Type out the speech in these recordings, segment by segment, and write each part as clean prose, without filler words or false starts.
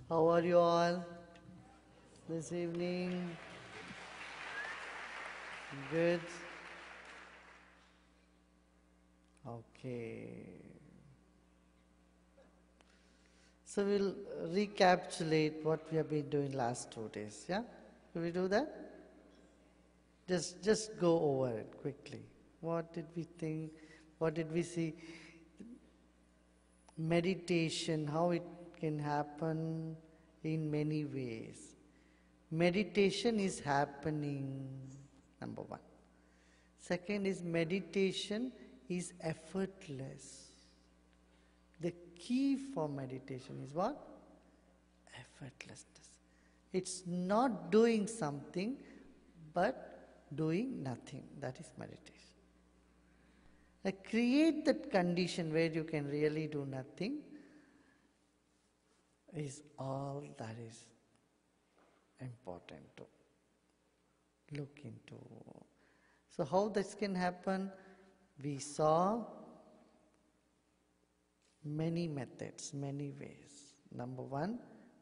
How are you all this evening? Good? Okay. So we'll recapitulate what we have been doing last 2 days, yeah? Will we do that? Just go over it quickly. What did we think? What did we see? Meditation, how it can happen in many ways. Meditation is happening, number one. Second is meditation is effortless. The key for meditation is what? Effortlessness. It's not doing something, but doing nothing. That is meditation. Create that condition where you can really do nothing is all that is important to look into. So how this can happen? We saw many methods, many ways. Number one,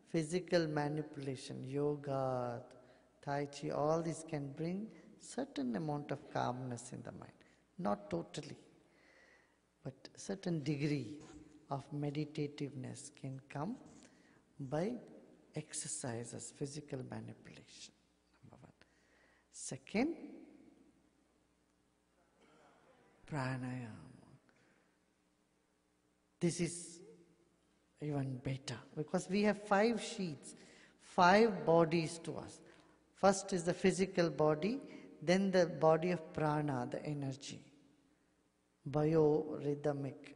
physical manipulation, yoga, tai chi, all this can bring certain amount of calmness in the mind. Not totally, but certain degree of meditativeness can come by exercises, physical manipulation, number one. Second, pranayama. This is even better because we have 5 sheets, 5 bodies to us. First is the physical body, then the body of prana, the energy, biorhythmic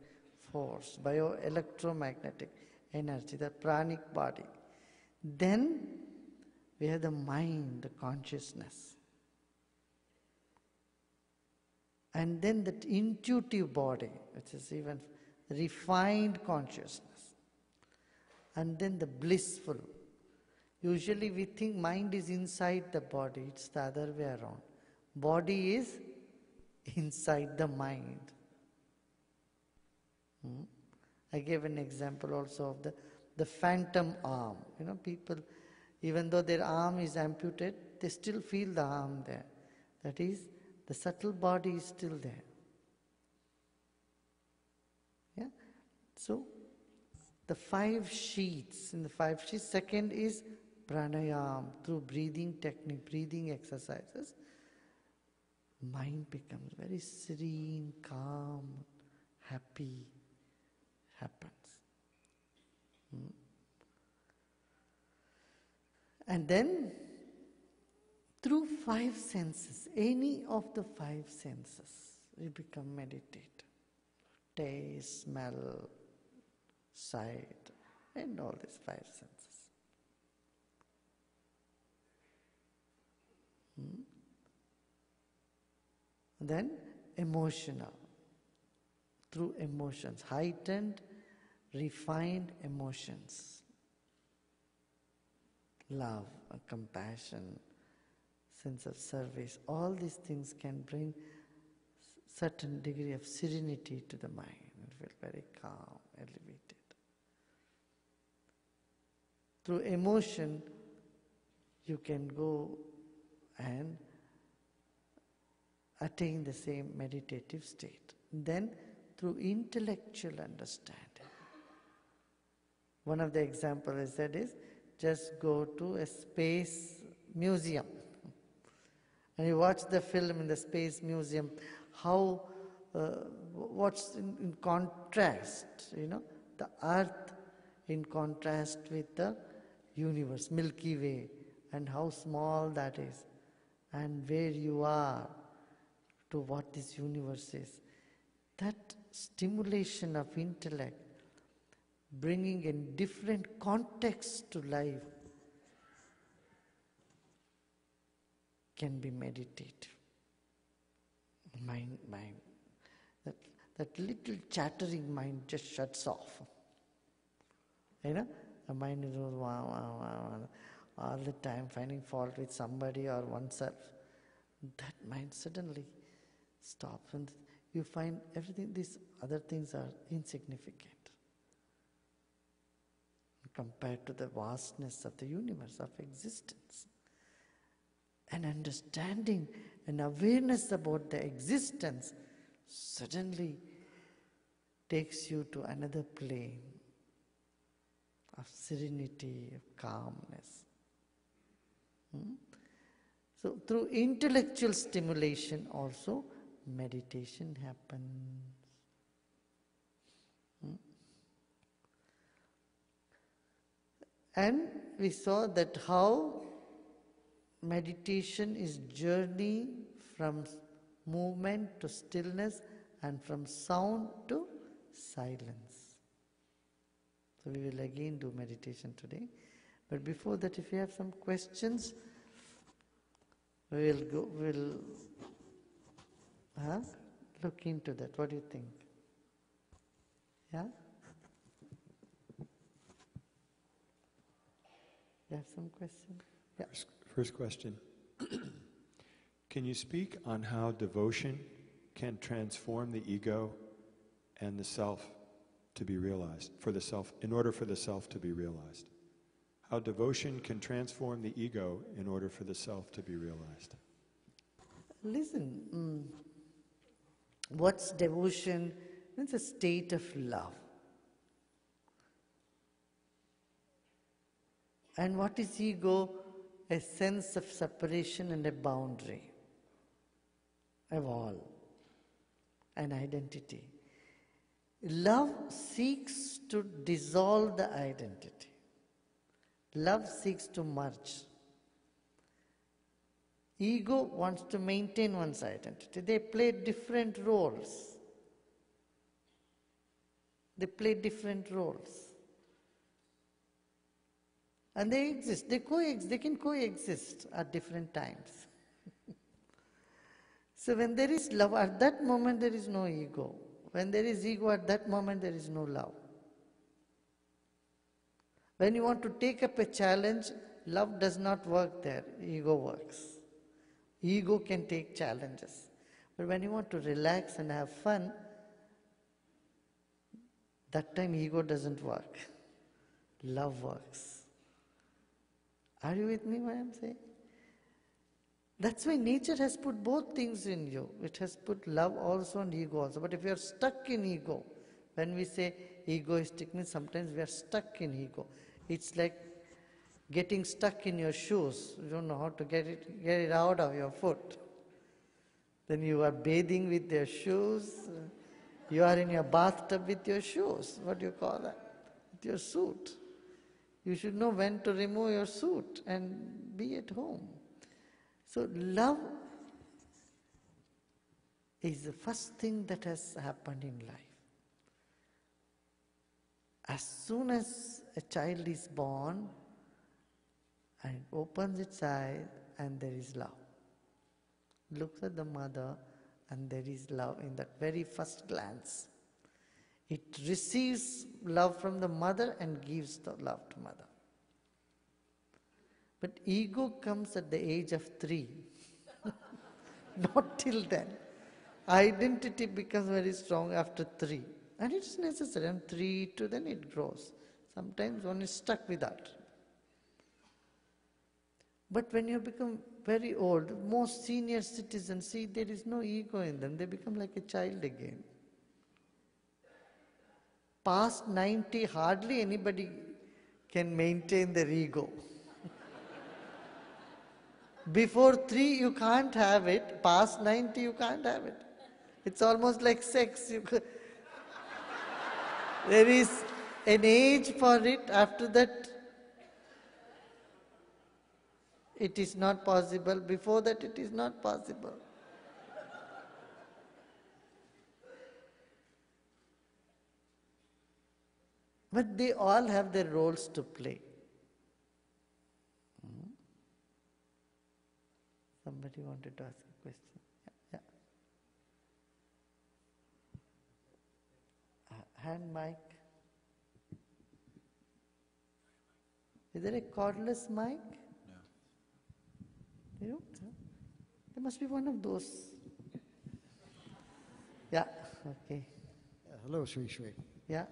force, bioelectromagnetic energy, the pranic body. Then we have the mind, the consciousness. And then that intuitive body, which is even refined consciousness. And then the blissful. Usually we think mind is inside the body, it's the other way around. Body is inside the mind. I gave an example also of the phantom arm. You know, people, even though their arm is amputated, they still feel the arm there. That is, the subtle body is still there. Yeah? So, the 5 sheets, in the 5 sheets, second is pranayama, through breathing technique, breathing exercises. Mind becomes very serene, calm, happy, happens. And then, through 5 senses, any of the 5 senses, we become meditative. Taste, smell, sight, and all these 5 senses. Then, emotional. Through emotions, heightened, refined emotions. Love, compassion, sense of service, all these things can bring certain degree of serenity to the mind. You feel very calm, elevated. Through emotion, you can go and attain the same meditative state. Then, through intellectual understanding. One of the examples I said is, just go to a space museum and you watch the film in the space museum, how, what's in contrast, you know, the earth in contrast with the universe, Milky Way, and how small that is, and where you are to what this universe is. That stimulation of intellect, bringing a different context to life, can be meditative. Mind, that little chattering mind just shuts off. You know, the mind is all the time finding fault with somebody or oneself. That mind suddenly stops and you find everything, these other things are insignificant. compared to the vastness of the universe, of existence. And understanding and awareness about the existence suddenly takes you to another plane of serenity, of calmness. So through intellectual stimulation also meditation happens. And we saw that how meditation is journey from movement to stillness and from sound to silence. So we will again do meditation today. But before that, if you have some questions, we'll look into that. What do you think? Yeah? You have some questions? Yeah. First question. Can you speak on how devotion can transform the ego and the self to be realized, in order for the self to be realized? How devotion can transform the ego in order for the self to be realized? Listen, what's devotion? It's a state of love. And what is ego? A sense of separation and a boundary, a wall, an identity. Love seeks to dissolve the identity. Love seeks to merge. Ego wants to maintain one's identity. They play different roles. They play different roles. And they exist, they can coexist at different times. So when there is love, at that moment there is no ego. When there is ego, at that moment there is no love. When you want to take up a challenge, love does not work there, ego works. Ego can take challenges. But when you want to relax and have fun, that time ego doesn't work. Love works. Are you with me what I'm saying? That's why nature has put both things in you. It has put love also and ego also. But if you are stuck in ego, when we say egoistic means sometimes we are stuck in ego. It's like getting stuck in your shoes. You don't know how to get it out of your foot. Then you are bathing with your shoes. You are in your bathtub with your shoes. What do you call that? With your suit. You should know when to remove your suit and be at home. So love is the first thing that has happened in life. As soon as a child is born and opens its eyes and there is love. Looks at the mother and there is love in that very first glance. It receives love from the mother and gives the love to mother. But ego comes at the age of 3. Not till then. Identity becomes very strong after 3. And it's necessary. And 3 to then it grows. Sometimes one is stuck with that. But when you become very old, most senior citizens see there is no ego in them. They become like a child again. Past 90, hardly anybody can maintain their ego. Before 3, you can't have it. Past 90, you can't have it. It's almost like sex. There is an age for it. After that, it is not possible. Before that, it is not possible. But they all have their roles to play. Somebody wanted to ask a question. Yeah. Hand mic. Is there a cordless mic? No. You don't? There must be one of those. Yeah, okay. Hello, Sri Sri. Yeah.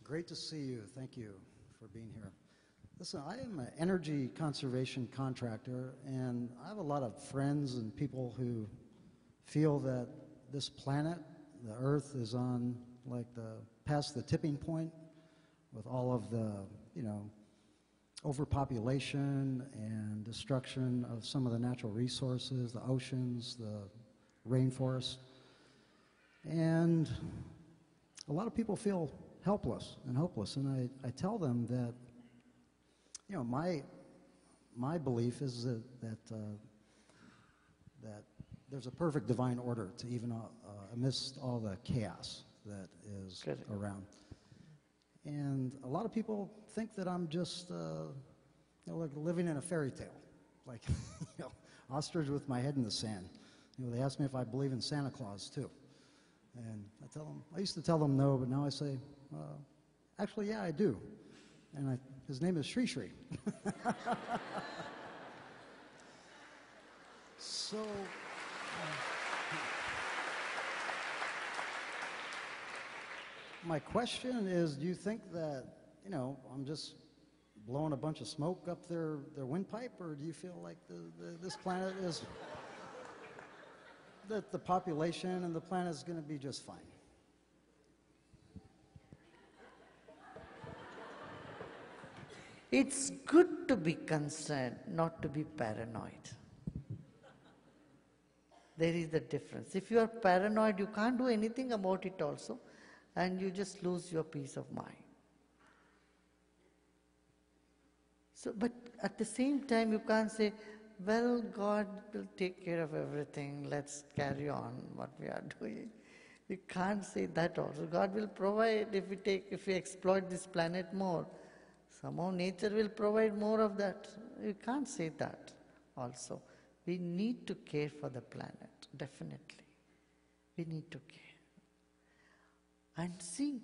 Great to see you. Thank you for being here. Listen, I am an energy conservation contractor, and I have a lot of friends and people who feel that this planet, the Earth, is on past the tipping point with all of the, overpopulation and destruction of some of the natural resources, the oceans, the rainforests. And a lot of people feel helpless and hopeless, and I tell them that, my belief is that there's a perfect divine order to even amidst all the chaos that is around. And a lot of people think that I'm just like living in a fairy tale, like ostrich with my head in the sand. They ask me if I believe in Santa Claus too, and I used to tell them no, but now I say, actually, yeah, I do, and his name is Shri Shri. So. My question is, do you think that, I'm just blowing a bunch of smoke up their windpipe, or do you feel like this planet is, that the population and the planet is going to be just fine? It's good to be concerned, not to be paranoid. There is the difference. If you are paranoid, you can't do anything about it also, and you just lose your peace of mind. So, but at the same time, you can't say, well, God will take care of everything, let's carry on what we are doing. You can't say that also. God will provide if we exploit this planet more. Somehow nature will provide more of that. You can't say that also. We need to care for the planet, definitely. We need to care. And see,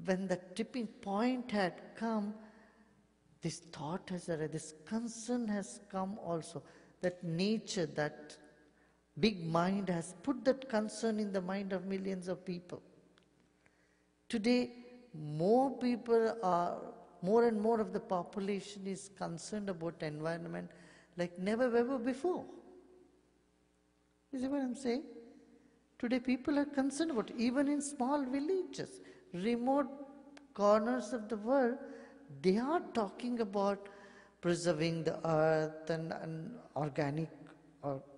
when the tipping point had come, this thought has arisen, this concern has come also, that nature, that big mind has put that concern in the mind of millions of people. Today, more and more of the population is concerned about environment like never ever before. You see what I'm saying? Today people are concerned about it. Even in small villages, remote corners of the world, they are talking about preserving the earth and organic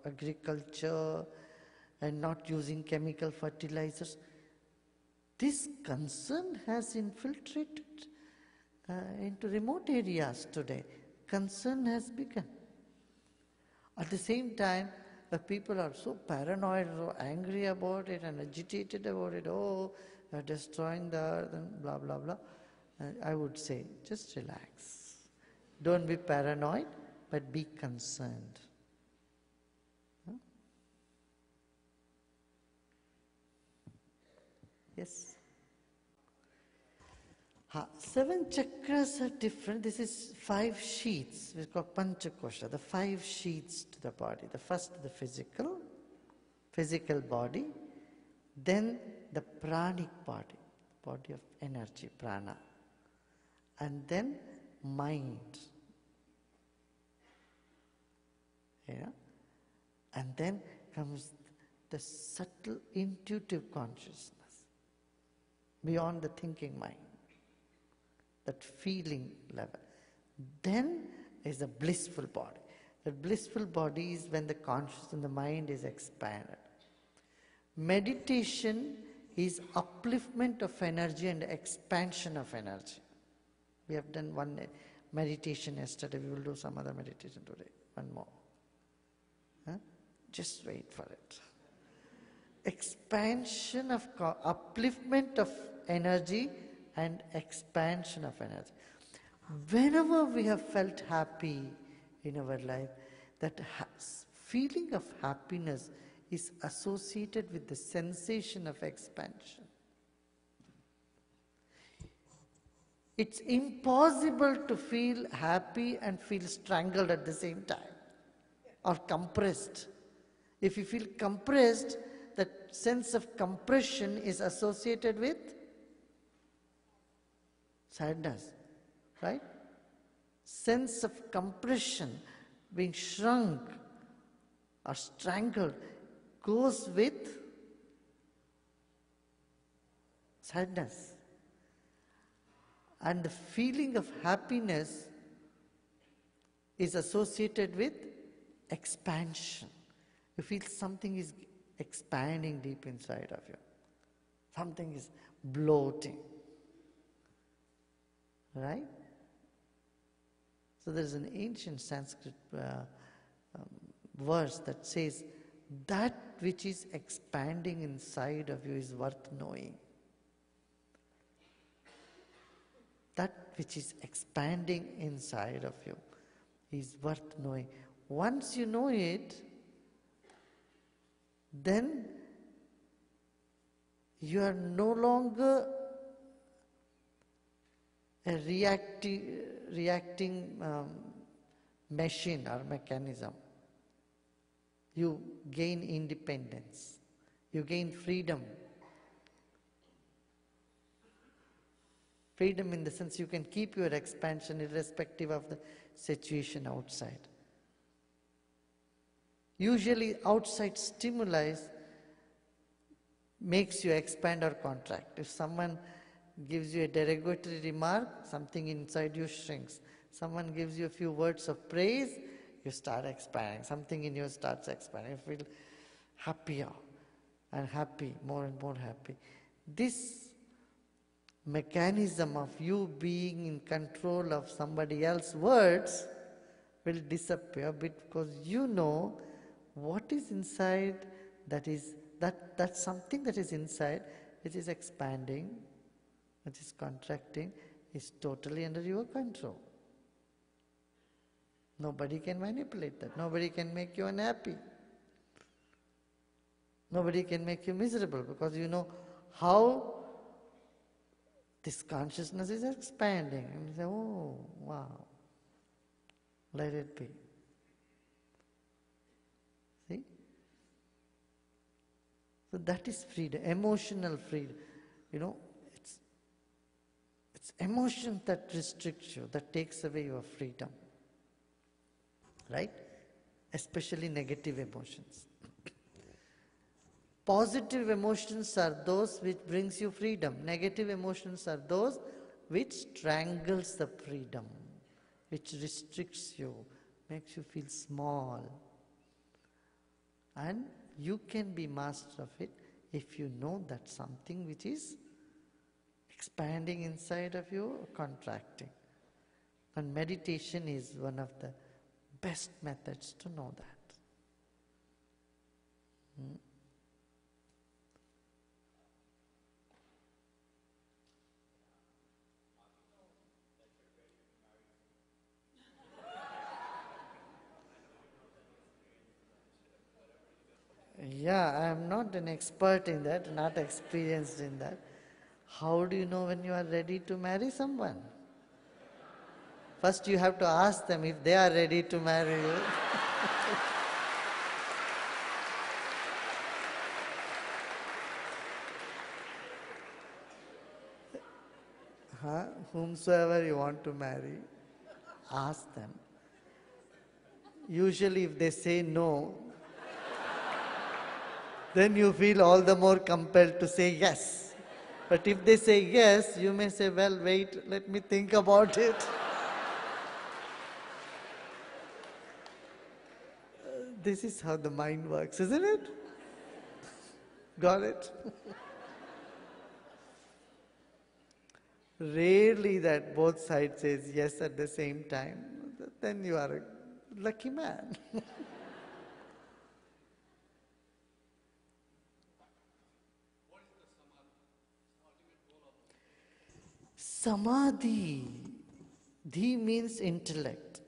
agriculture and not using chemical fertilizers. This concern has infiltrated into remote areas today. Concern has begun. At the same time, the people are so paranoid, so angry about it and agitated about it. Oh, they're destroying the earth and blah, blah, blah. I would say, just relax. Don't be paranoid, but be concerned. Huh? Yes? 7 chakras are different. This is 5 sheaths. We call Panchakosha, the 5 sheaths to the body. The first, the physical body. Then the pranic body of energy, prana. And then mind. Yeah? And then comes the subtle intuitive consciousness beyond the thinking mind. That feeling level. Then is the blissful body. The blissful body is when the consciousness and the mind is expanded. Meditation is upliftment of energy and expansion of energy. We have done one meditation yesterday. We will do some other meditation today. One more. Huh? Just wait for it. Expansion of upliftment of energy and expansion of energy. Whenever we have felt happy in our life, that feeling of happiness is associated with the sensation of expansion. It's impossible to feel happy and feel strangled at the same time, or compressed. If you feel compressed, that sense of compression is associated with sadness. right? Sense of compression, being shrunk or strangled, goes with sadness. And the feeling of happiness is associated with expansion. You feel something is expanding deep inside of you. Something is bloating. Right? So there is an ancient Sanskrit verse that says, that which is expanding inside of you is worth knowing. That which is expanding inside of you is worth knowing. Once you know it, then you are no longer a reacting machine or mechanism. You gain independence. You gain freedom. Freedom in the sense you can keep your expansion irrespective of the situation outside. Usually outside stimuli makes you expand or contract. If someone gives you a derogatory remark, something inside you shrinks. Someone gives you a few words of praise, you start expanding. Something in you starts expanding. You feel happier and happy, more and more happy. This mechanism of you being in control of somebody else's words will disappear because you know what is inside, that's something that is inside, which is expanding, which is contracting, is totally under your control. Nobody can manipulate that. Nobody can make you unhappy. Nobody can make you miserable because you know how this consciousness is expanding. And you say, oh, wow, let it be. See? So that is freedom, emotional freedom. You know, it's emotion that restricts you, that takes away your freedom. Right? Especially negative emotions. Positive emotions are those which brings you freedom. Negative emotions are those which strangles the freedom, which restricts you, makes you feel small. And you can be master of it if you know that something which is expanding inside of you or contracting. And meditation is one of the best methods to know that. Yeah, I am not an expert in that, not experienced in that. How do you know when you are ready to marry someone? First you have to ask them if they are ready to marry you. Whomsoever you want to marry, ask them. Usually if they say no, then you feel all the more compelled to say yes. But if they say yes, you may say, well, wait, let me think about it. This is how the mind works, isn't it? Got it? Rarely that both sides says yes at the same time. Then you are a lucky man. Samadhi. Dhi means intellect.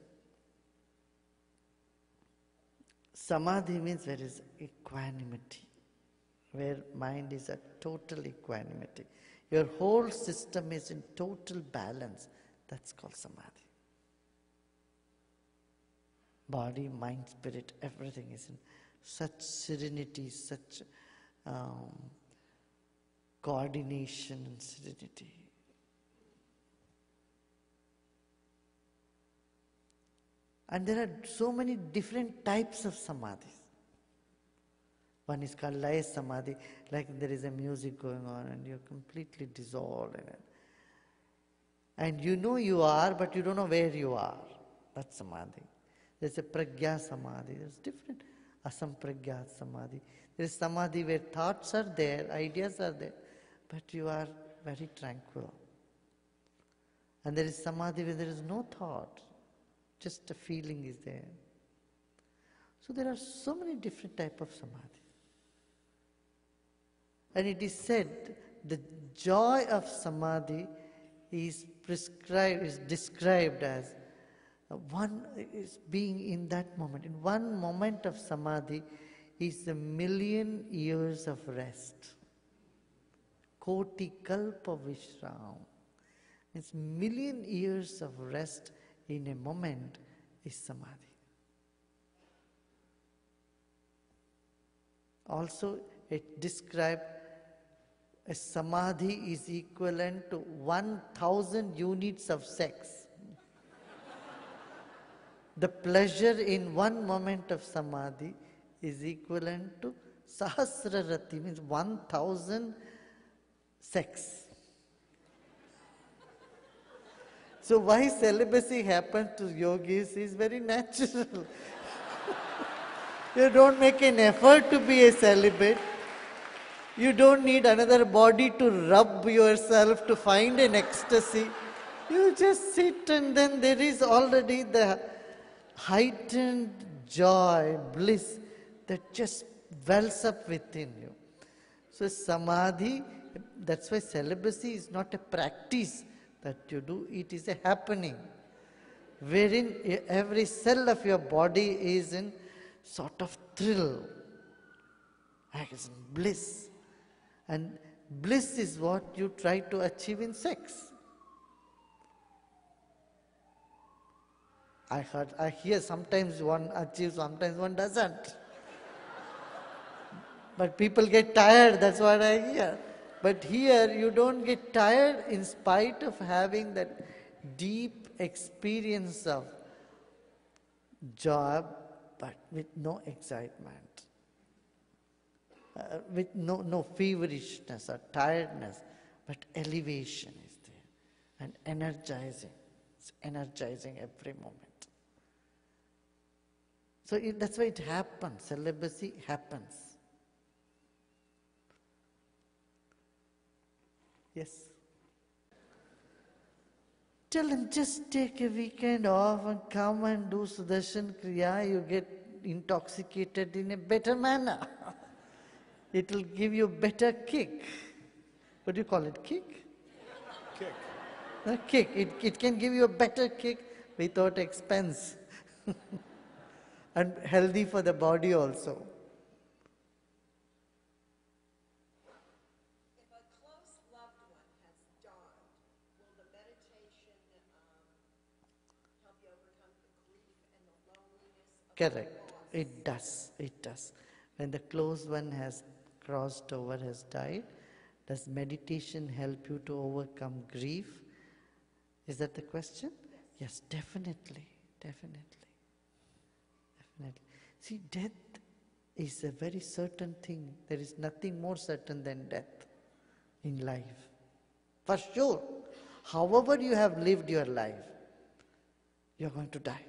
Samadhi means there is equanimity, where mind is at total equanimity. Your whole system is in total balance. That's called Samadhi. Body, mind, spirit, everything is in such serenity, such coordination and serenity. And there are so many different types of samadhis. One is called laya samadhi, like there is a music going on and you're completely dissolved in it. And you know you are, but you don't know where you are. That's samadhi. There's a pragya samadhi. There's different asampragya samadhi. There's samadhi where thoughts are there, ideas are there, but you are very tranquil. And there is samadhi where there is no thought, just a feeling is there. So there are so many different types of samadhi. And it is said the joy of samadhi is described as one is being in that moment. In one moment of samadhi is 1,000,000 years of rest. Koti kalpa vishram. It's 1,000,000 years of rest in a moment is samadhi. Also, it described a samadhi is equivalent to 1,000 units of sex. The pleasure in one moment of samadhi is equivalent to sahasrarati, means 1,000 sex. So why celibacy happens to yogis is very natural. You don't make an effort to be a celibate. You don't need another body to rub yourself to find an ecstasy. You just sit and then there is already the heightened joy, bliss that just wells up within you. So samadhi, that's why celibacy is not a practice that you do, it is a happening, wherein every cell of your body is in sort of thrill, as in bliss. And bliss is what you try to achieve in sex. I hear sometimes one achieves, sometimes one doesn't. But people get tired, that's what I hear. But here you don't get tired in spite of having that deep experience of joy, but with no excitement, with no feverishness or tiredness, but elevation is there and energizing. It's energizing every moment. So that's why it happens. Celibacy happens. Yes. Tell him, just take a weekend off and come and do Sudarshan Kriya. You get intoxicated in a better manner. It will give you a better kick. What do you call it? Kick? Kick. A kick. It can give you a better kick without expense. And healthy for the body also. Correct. It does. It does. When the close one has crossed over, has died, does meditation help you to overcome grief? Is that the question? Yes, definitely. Definitely. Definitely. See, death is a very certain thing. There is nothing more certain than death in life. For sure. However you have lived your life, you are going to die.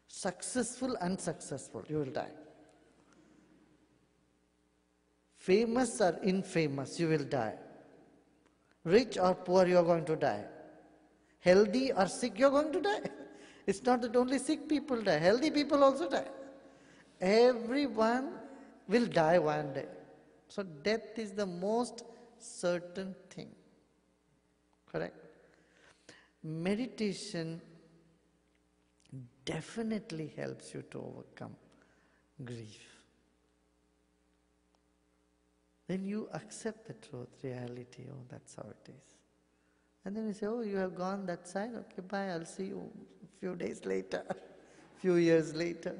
Successful, unsuccessful, you will die. Famous or infamous, you will die. Rich or poor, you are going to die. Healthy or sick, you are going to die. It's not that only sick people die, healthy people also die. Everyone will die one day. So death is the most certain thing. Correct? Meditation definitely helps you to overcome grief. Then you accept the truth, reality, oh, that's how it is. And then you say, oh, you have gone that side, okay, bye, I'll see you a few days later, few years later.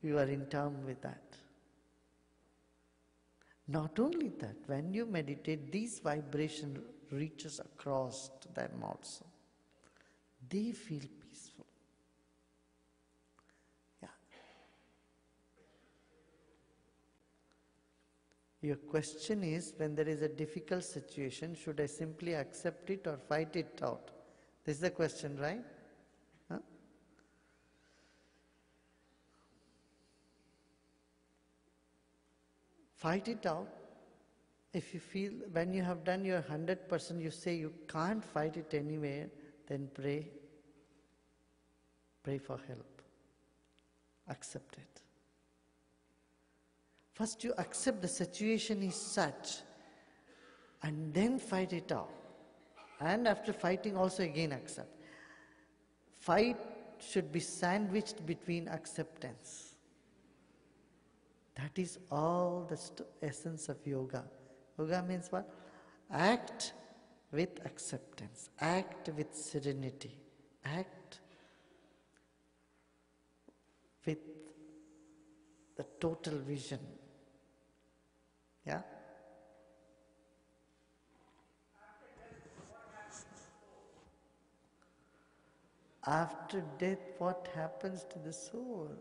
You are in term with that. Not only that, when you meditate, these vibration reaches across to them also. They feel peaceful. Your question is, when there is a difficult situation, should I simply accept it or fight it out? This is the question, right? Huh? Fight it out. If you feel, when you have done your 100%, you say you can't fight it anywhere, then pray. Pray for help. Accept it. First you accept the situation is such, and then fight it out. And after fighting also again accept. Fight should be sandwiched between acceptance. That is all the essence of yoga. Yoga means what? Act with acceptance. Act with serenity. Act with the total vision. Yeah? After death, what happens to the soul?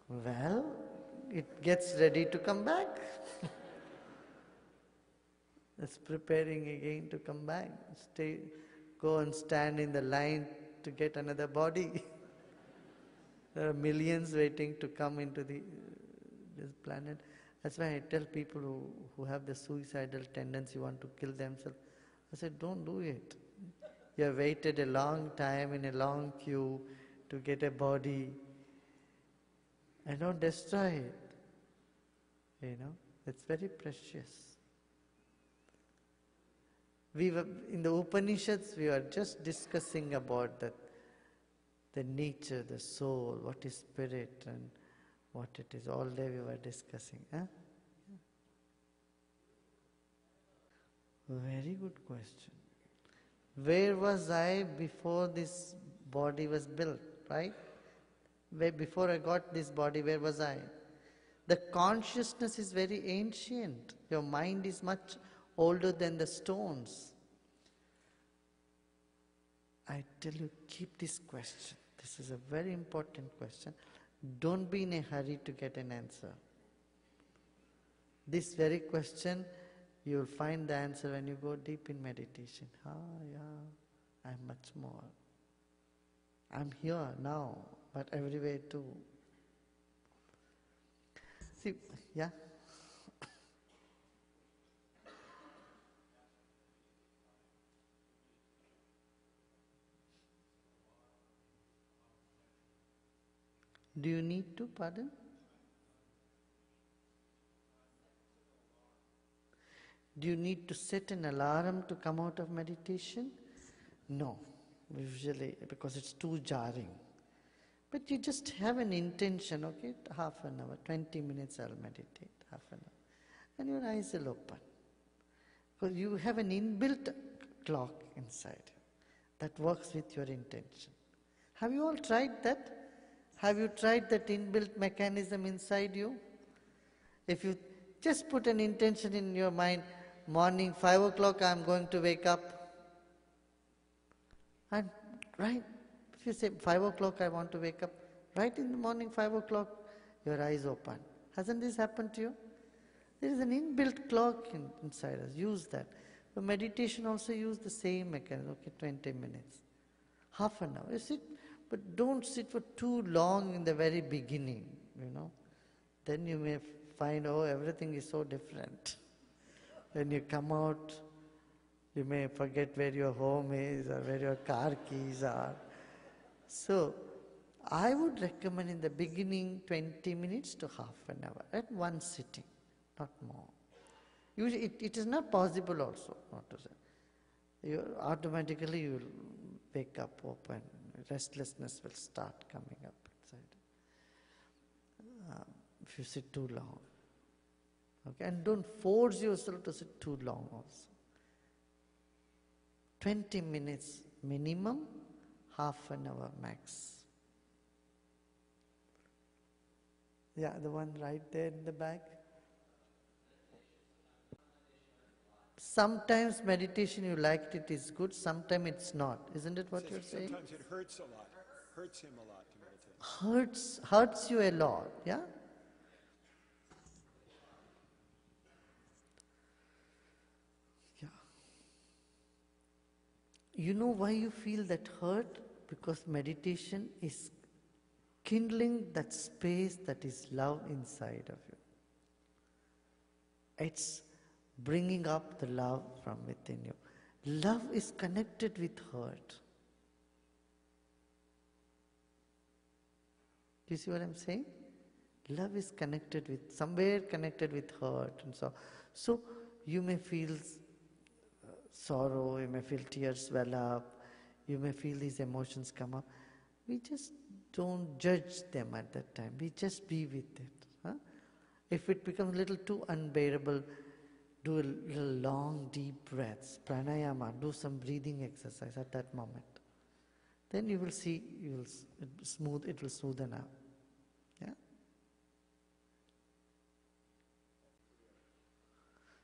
Well, it gets ready to come back. It's preparing again to come back. Go and stand in the line to get another body. There are millions waiting to come into this planet. That's why I tell people who have the suicidal tendency, want to kill themselves, I said, don't do it. You have waited a long time in a long queue to get a body. And don't destroy it. You know, it's very precious. In the Upanishads, we were just discussing about the nature, the soul, what is spirit and what it is. All day we were discussing. Huh? Very good question. Where was I before this body was built, right? Before I got this body, where was I? The consciousness is very ancient. Your mind is much older than the stones. I tell you, keep this question. This is a very important question. Don't be in a hurry to get an answer. This very question, you will find the answer when you go deep in meditation. Yeah, I'm much more. I'm here now, but everywhere too. See, yeah? Do you need to, pardon? Do you need to set an alarm to come out of meditation? No, usually, because it's too jarring. But you just have an intention, okay, half an hour, 20 minutes I'll meditate, half an hour. And your eyes will open. Because you have an inbuilt clock inside that works with your intention. Have you all tried that? Have you tried that inbuilt mechanism inside you? If you just put an intention in your mind, morning 5 o'clock I'm going to wake up. And right, if you say 5 o'clock I want to wake up, right in the morning 5 o'clock your eyes open. Hasn't this happened to you? There is an inbuilt clock inside us. Use that. For meditation also use the same mechanism. Okay, 20 minutes. Half an hour. You sit, but don't sit for too long in the very beginning, you know. Then you may find, oh, everything is so different. When you come out, you may forget where your home is or where your car keys are. So, I would recommend in the beginning 20 minutes to half an hour at one sitting, not more. Usually it is not possible also, not to say. Automatically you will wake up, open, restlessness will start coming up inside. If you sit too long. Okay, and don't force yourself to sit too long also. 20 minutes minimum, half an hour max. Yeah, the one right there in the back. Sometimes meditation you liked it is good, sometimes it's not. Isn't it what you're saying? Sometimes it hurts a lot. hurts him a lot to meditate. Hurts you a lot, yeah? Yeah. You know why you feel that hurt? Because meditation is kindling that space that is love inside of you. It's bringing up the love from within you. Love is connected with hurt. Do you see what I'm saying? Love is connected with, somewhere connected with hurt. And so you may feel sorrow, you may feel tears well up, you may feel these emotions come up. We just don't judge them at that time. We just be with it. Huh? If it becomes a little too unbearable, do a little long, deep breaths, pranayama, do some breathing exercise at that moment. Then you will see, it will smoothen out. Yeah?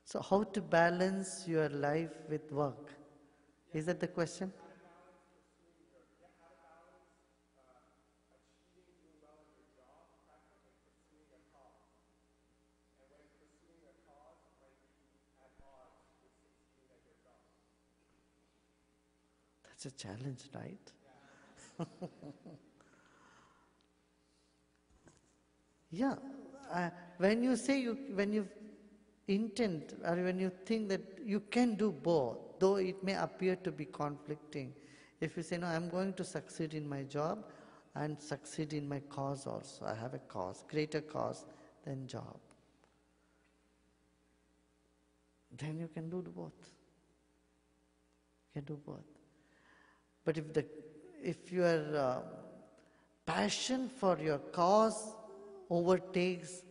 So how to balance your life with work? Is that the question? That's a challenge, right? Yeah. When you say when you intend or when you think that you can do both, though it may appear to be conflicting. If you say, no, I'm going to succeed in my job and succeed in my cause also. I have a cause, greater cause than job. Then you can do both. You can do both. But if your passion for your cause overtakes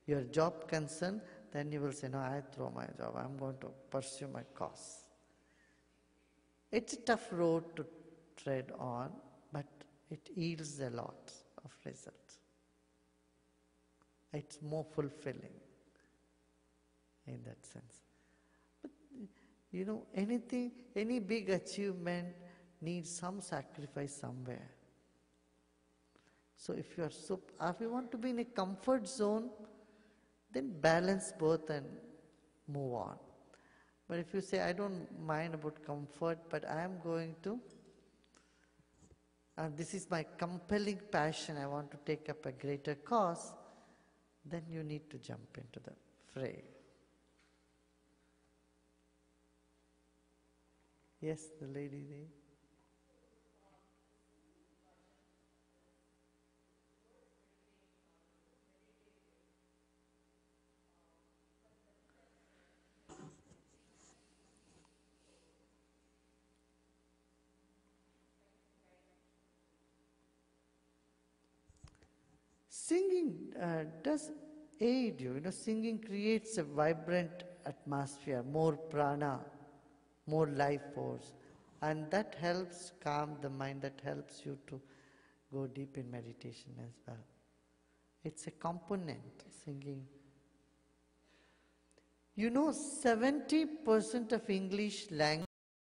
your job concern, then you will say, no, I throw my job. I'm going to pursue my cause. It's a tough road to tread on, but it yields a lot of results. It's more fulfilling in that sense. But you know, any big achievement needs some sacrifice somewhere. So if you want to be in a comfort zone, then balance both and move on. But if you say, I don't mind about comfort, but I am going to, this is my compelling passion, I want to take up a greater cause, then you need to jump into the fray. Yes, the lady there. Singing does aid you. You know, singing creates a vibrant atmosphere, more prana, more life force. And that helps calm the mind, that helps you to go deep in meditation as well. It's a component, singing. You know, 70% of English language